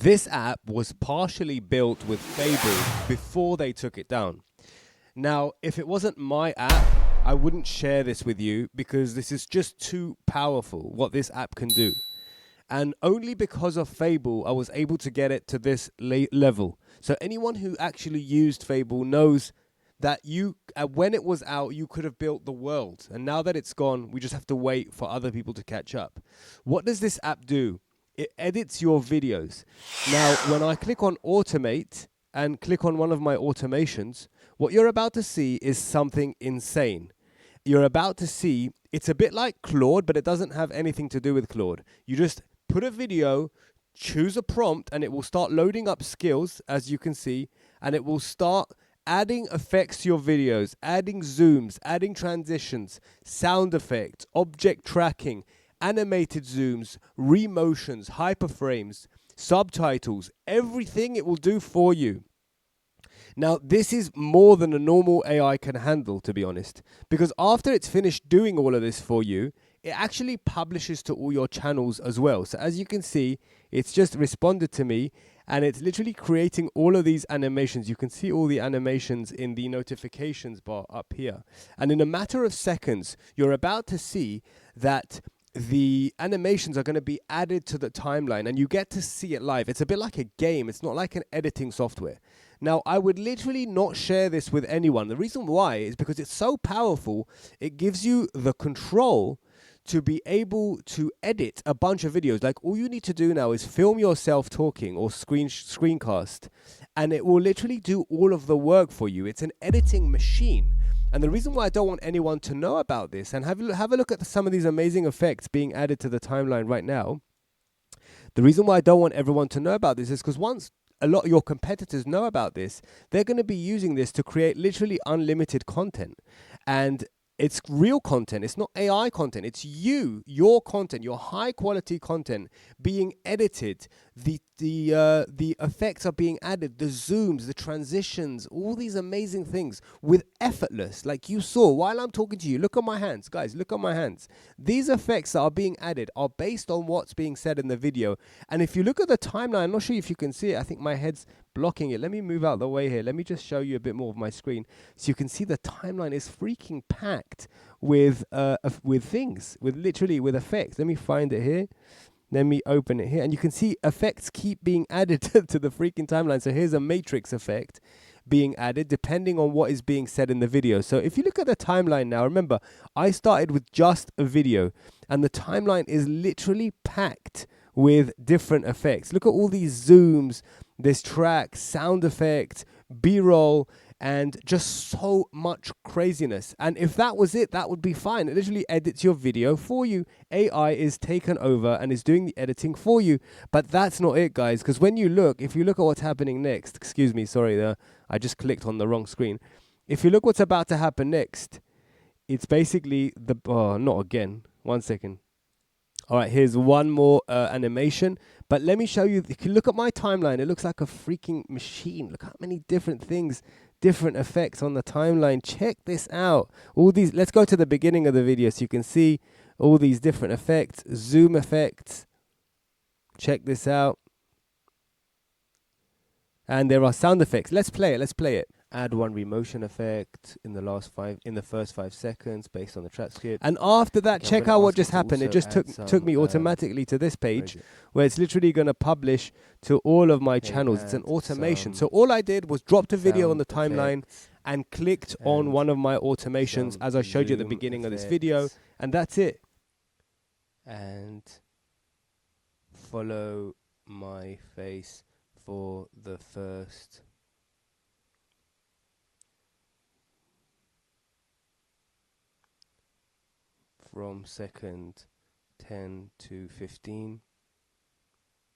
This app was partially built with Fable before they took it down. Now, if it wasn't my app, I wouldn't share this with you because this is just too powerful, what this app can do. And only because of Fable, I was able to get it to this level. So anyone who actually used Fable knows that when it was out, you could have built the world. And now that it's gone, we just have to wait for other people to catch up. What does this app do? It edits your videos. Now, when I click on automate and click on one of my automations, what you're about to see is something insane. You're about to see, it's a bit like Claude, but it doesn't have anything to do with Claude. You just put a video, choose a prompt, and it will start loading up skills, as you can see, and it will start adding effects to your videos, adding zooms, adding transitions, sound effects, object tracking, animated zooms, remotions, hyperframes, subtitles, everything it will do for you. Now, this is more than a normal AI can handle, to be honest, because after it's finished doing all of this for you, it actually publishes to all your channels as well. So as you can see, it's just responded to me and it's literally creating all of these animations. You can see all the animations in the notifications bar up here. And in a matter of seconds, you're about to see that the animations are going to be added to the timeline and you get to see it live. It's a bit like a game. It's not like an editing software. Now, I would literally not share this with anyone. The reason why is because it's so powerful. It gives you the control to be able to edit a bunch of videos. Like all you need to do now is film yourself talking or screencast, and it will literally do all of the work for you. It's an editing machine. And the reason why I don't want anyone to know about this, and have a look at some of these amazing effects being added to the timeline right now. The reason why I don't want everyone to know about this is because once a lot of your competitors know about this, they're going to be using this to create literally unlimited content. And it's real content. It's not AI content. It's your content, your high quality content being edited. The effects are being added, the zooms, the transitions, all these amazing things with effortless. Like you saw while I'm talking to you, look at my hands, guys, look at my hands. These effects that are being added are based on what's being said in the video. And if you look at the timeline, I'm not sure if you can see it. I think my head's blocking it. Let me move out the way here. Let me just show you a bit more of my screen so you can see the timeline is freaking packed with things, with effects. Let me find it here. Let me open it here, and you can see effects keep being added to the freaking timeline. So here's a matrix effect being added depending on what is being said in the video. So if you look at the timeline now, remember I started with just a video and the timeline is literally packed with different effects. Look at all these zooms, this track, sound effect, B-roll, and just so much craziness. And if that was it, that would be fine. It literally edits your video for you. AI is taken over and is doing the editing for you. But that's not it, guys, because when you look, if you look at what's happening next, excuse me, sorry, I just clicked on the wrong screen. If you look what's about to happen next, it's basically not again. 1 second. All right, here's one more animation. But let me show you. If you look at my timeline, it looks like a freaking machine. Look how many different things, different effects on the timeline. Check this out. All these. Let's go to the beginning of the video so you can see all these different effects. Zoom effects. Check this out. And there are sound effects. Let's play it. Let's play it. Add one remotion effect in the first 5 seconds based on the track skip. And after that, check out what just happened. It just took me automatically to this page where it's literally going to publish to all of my channels. It's an automation. So all I did was dropped a video on the timeline and clicked on one of my automations as I showed you at the beginning of this video. And that's it. And follow my face for the first from second 10 to 15.